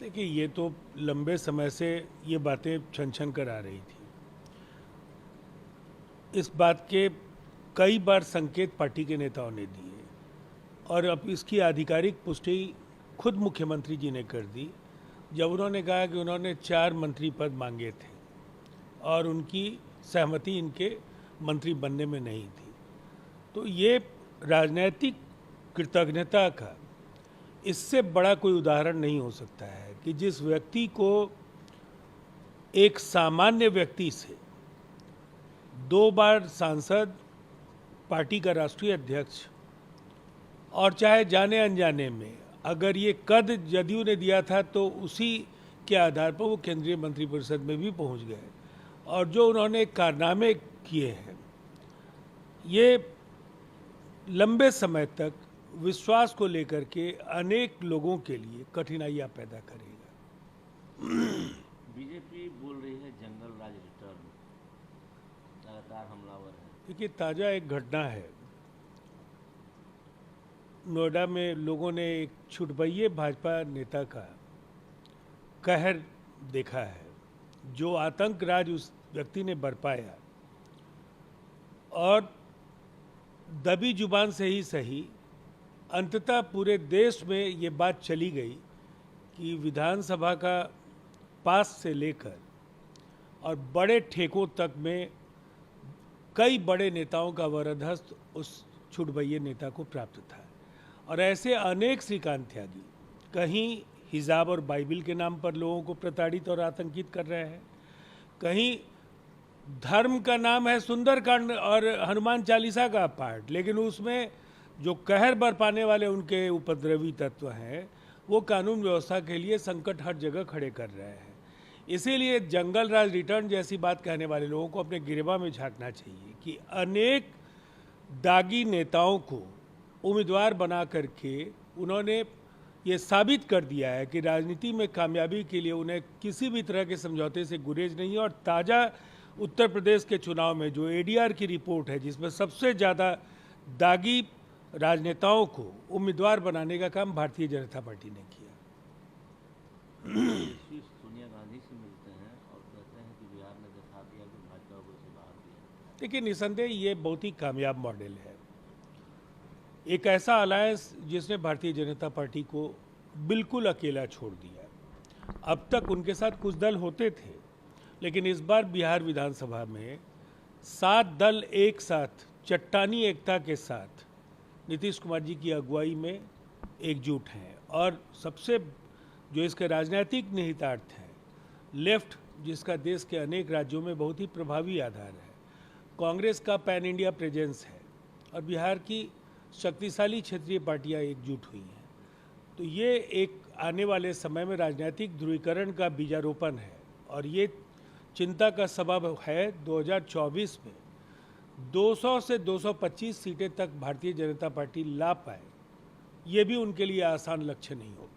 देखिए, ये तो लंबे समय से ये बातें छन छन कर आ रही थी। इस बात के कई बार संकेत पार्टी के नेताओं ने दिए और अब इसकी आधिकारिक पुष्टि खुद मुख्यमंत्री जी ने कर दी जब उन्होंने कहा कि उन्होंने 4 मंत्री पद मांगे थे और उनकी सहमति इनके मंत्री बनने में नहीं थी। तो ये राजनैतिक कृतज्ञता का इससे बड़ा कोई उदाहरण नहीं हो सकता है कि जिस व्यक्ति को एक सामान्य व्यक्ति से 2 बार सांसद, पार्टी का राष्ट्रीय अध्यक्ष और चाहे जाने अनजाने में अगर ये कद जदयू ने दिया था तो उसी के आधार पर वो केंद्रीय मंत्रिपरिषद में भी पहुंच गए और जो उन्होंने कारनामे किए हैं ये लंबे समय तक विश्वास को लेकर के अनेक लोगों के लिए कठिनाइयां पैदा करेगा। बीजेपी बोल रही है जंगल राज रिटर्न, लगातार हमलावर है। देखिए, ताज़ा एक घटना है। नोएडा में लोगों ने एक छुटभइये भाजपा नेता का कहर देखा है, जो आतंक राज उस व्यक्ति ने बरपाया और दबी जुबान से ही सही अंततः पूरे देश में ये बात चली गई कि विधानसभा का पास से लेकर और बड़े ठेकों तक में कई बड़े नेताओं का वरदहस्त उस छुटभइये नेता को प्राप्त था और ऐसे अनेक श्रीकांत त्यागी कहीं हिजाब और बाइबिल के नाम पर लोगों को प्रताड़ित और आतंकित कर रहे हैं, कहीं धर्म का नाम है सुंदरकांड और हनुमान चालीसा का पाठ, लेकिन उसमें जो कहर बरपाने वाले उनके उपद्रवी तत्व हैं वो कानून व्यवस्था के लिए संकट हर जगह खड़े कर रहे हैं। इसीलिए जंगल राज रिटर्न जैसी बात कहने वाले लोगों को अपने गिरेबा में झांकना चाहिए कि अनेक दागी नेताओं को उम्मीदवार बना करके उन्होंने ये साबित कर दिया है कि राजनीति में कामयाबी के लिए उन्हें किसी भी तरह के समझौते से गुरेज नहीं है। और ताज़ा उत्तर प्रदेश के चुनाव में जो एडीआर की रिपोर्ट है जिसमें सबसे ज़्यादा दागी राजनेताओं को उम्मीदवार बनाने का काम भारतीय जनता पार्टी ने किया। सोनिया गांधी से मिलते हैं और कहते हैं कि बिहार ने दिखा दिया कि भाजपा को इसे बाहर दिया। देखिए, निसंदेह ये बहुत ही कामयाब मॉडल है, एक ऐसा अलायंस जिसने भारतीय जनता पार्टी को बिल्कुल अकेला छोड़ दिया। अब तक उनके साथ कुछ दल होते थे, लेकिन इस बार बिहार विधानसभा में 7 दल एक साथ चट्टानी एकता के साथ नीतीश कुमार जी की अगुवाई में एकजुट हैं। और सबसे जो इसके राजनीतिक निहितार्थ हैं, लेफ्ट जिसका देश के अनेक राज्यों में बहुत ही प्रभावी आधार है, कांग्रेस का पैन इंडिया प्रेजेंस है और बिहार की शक्तिशाली क्षेत्रीय पार्टियां एकजुट हुई हैं। तो ये एक आने वाले समय में राजनीतिक ध्रुवीकरण का बीजारोपण है और ये चिंता का सबब है 2024 में 200 से 225 सीटें तक भारतीय जनता पार्टी ला पाए, ये भी उनके लिए आसान लक्ष्य नहीं होगा।